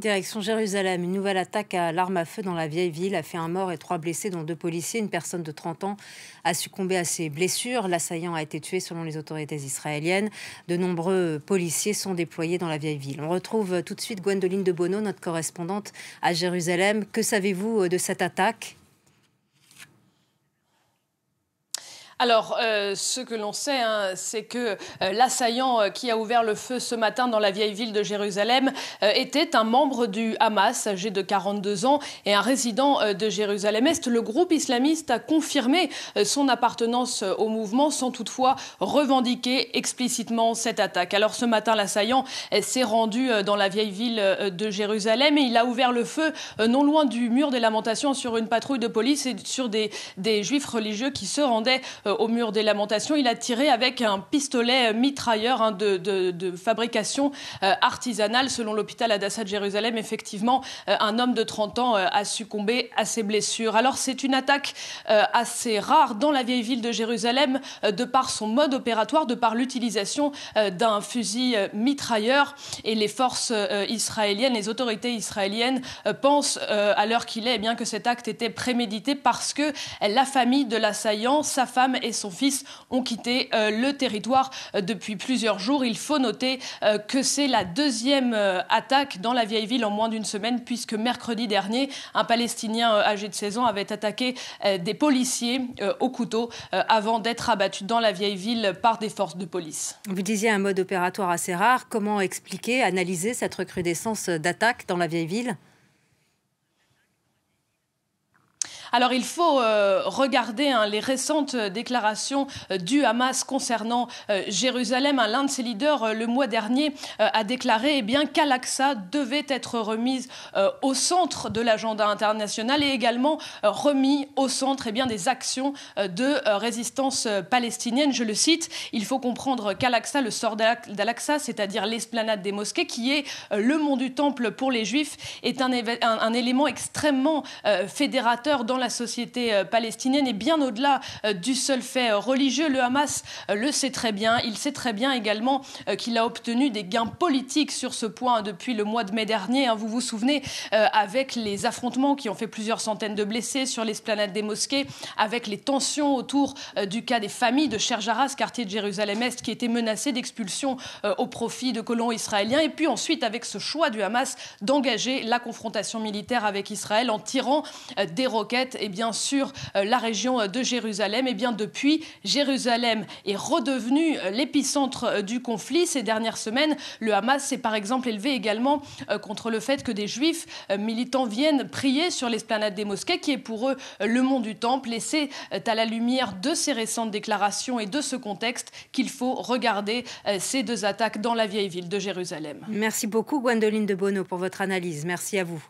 Direction Jérusalem, une nouvelle attaque à l'arme à feu dans la vieille ville a fait un mort et 3 blessés, dont 2 policiers. Une personne de 30 ans a succombé à ses blessures. L'assaillant a été tué selon les autorités israéliennes. De nombreux policiers sont déployés dans la vieille ville. On retrouve tout de suite Gwendoline de Bono, notre correspondante à Jérusalem. Que savez-vous de cette attaque ? Alors, ce que l'on sait, c'est que l'assaillant qui a ouvert le feu ce matin dans la vieille ville de Jérusalem était un membre du Hamas, âgé de 42 ans, et un résident de Jérusalem-Est. Le groupe islamiste a confirmé son appartenance au mouvement sans toutefois revendiquer explicitement cette attaque. Alors, ce matin, l'assaillant s'est rendu dans la vieille ville de Jérusalem et il a ouvert le feu non loin du mur des Lamentations sur une patrouille de police et sur des juifs religieux qui se rendaient au mur des Lamentations. Il a tiré avec un pistolet mitrailleur de fabrication artisanale. Selon l'hôpital Hadassah de Jérusalem, effectivement, un homme de 30 ans a succombé à ses blessures. Alors c'est une attaque assez rare dans la vieille ville de Jérusalem de par son mode opératoire, de par l'utilisation d'un fusil mitrailleur. Et les forces israéliennes, les autorités israéliennes pensent à l'heure qu'il est, bien que cet acte était prémédité parce que la famille de l'assaillant, sa femme et son fils ont quitté le territoire depuis plusieurs jours. Il faut noter que c'est la deuxième attaque dans la vieille ville en moins d'une semaine, puisque mercredi dernier, un Palestinien âgé de 16 ans avait attaqué des policiers au couteau avant d'être abattu dans la vieille ville par des forces de police. Vous disiez un mode opératoire assez rare. Comment expliquer, analyser cette recrudescence d'attaques dans la vieille ville ? Alors il faut regarder les récentes déclarations du Hamas concernant Jérusalem. L'un de ses leaders, le mois dernier, a déclaré qu'Al-Aqsa devait être remise au centre de l'agenda international et également remis au centre des actions de résistance palestinienne. Je le cite, il faut comprendre qu'Al-Aqsa, le sort d'Al-Aqsa, c'est-à-dire l'esplanade des mosquées, qui est le mont du temple pour les juifs, est un élément extrêmement fédérateur dans la société palestinienne et bien au-delà du seul fait religieux. Le Hamas le sait très bien. Il sait très bien également qu'il a obtenu des gains politiques sur ce point depuis le mois de mai dernier. Vous vous souvenez, avec les affrontements qui ont fait plusieurs centaines de blessés sur l'esplanade des mosquées, avec les tensions autour du cas des familles de Sheikh Jarrah, quartier de Jérusalem-Est, qui était menacé d'expulsion au profit de colons israéliens. Et puis ensuite, avec ce choix du Hamas d'engager la confrontation militaire avec Israël en tirant des roquettes sur la région de Jérusalem. Depuis, Jérusalem est redevenu l'épicentre du conflit. Ces dernières semaines, le Hamas s'est par exemple élevé également contre le fait que des juifs militants viennent prier sur l'esplanade des mosquées, qui est pour eux le mont du temple. Et c'est à la lumière de ces récentes déclarations et de ce contexte qu'il faut regarder ces deux attaques dans la vieille ville de Jérusalem. Merci beaucoup Gwendoline de Bono pour votre analyse. Merci à vous.